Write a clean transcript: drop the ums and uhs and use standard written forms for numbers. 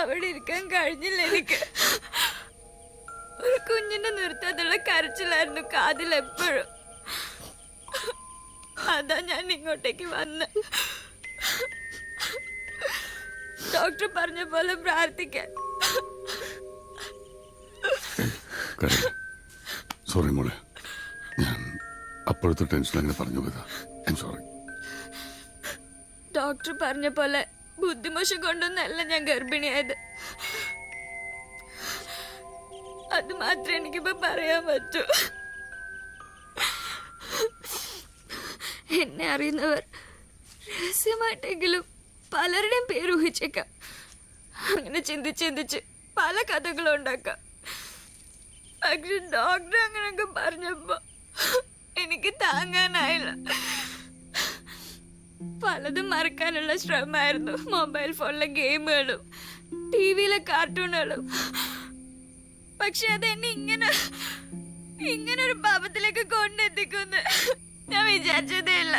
അവിടെ ഇരിക്കാൻ കഴിഞ്ഞില്ല എനിക്ക്. ഒരു കുഞ്ഞിനെ നിർത്താതുള്ള കരച്ചിലായിരുന്നു കാതിൽ എപ്പോഴും. അതാ ഞാൻ ഇങ്ങോട്ടേക്ക് വന്ന് ഡോക്ടർ പറഞ്ഞ പോലെ പ്രാർത്ഥിക്കാൻ. സോറി മോളെ, ഞാൻ അപ്പോഴത്തെ ടെൻഷൻ അങ്ങനെ പറഞ്ഞു പോയതാ. സോറി. ഡോക്ടർ പറഞ്ഞ പോലെ ബുദ്ധിമോശം കൊണ്ടൊന്നല്ല ഞാൻ ഗർഭിണിയായത്. അത് മാത്രമേ എനിക്കിപ്പോ പറയാൻ പറ്റൂ. എന്നെ അറിയുന്നവർ രഹസ്യമായിട്ടെങ്കിലും പലരുടെയും പേര് ഊഹിച്ചേക്കാം. അങ്ങനെ ചിന്തിച്ച് പല കഥകളും ഉണ്ടാക്കാം. പക്ഷെ ഡോക്ടർ അങ്ങനെയൊക്കെ പറഞ്ഞപ്പോ എനിക്ക് താങ്ങാനായില്ല. പലതും മറക്കാനുള്ള ശ്രമമായിരുന്നു. മൊബൈൽ ഫോണിലെ ഗെയിമുകളും ടിവിയിലെ കാർട്ടൂണുകളും. പക്ഷെ അതെന്നെ ഇങ്ങനെ ഒരു പാപത്തിലേക്ക് കൊണ്ടെത്തിക്കുമെന്ന് ഞാൻ വിചാരിച്ചതേ ഇല്ല.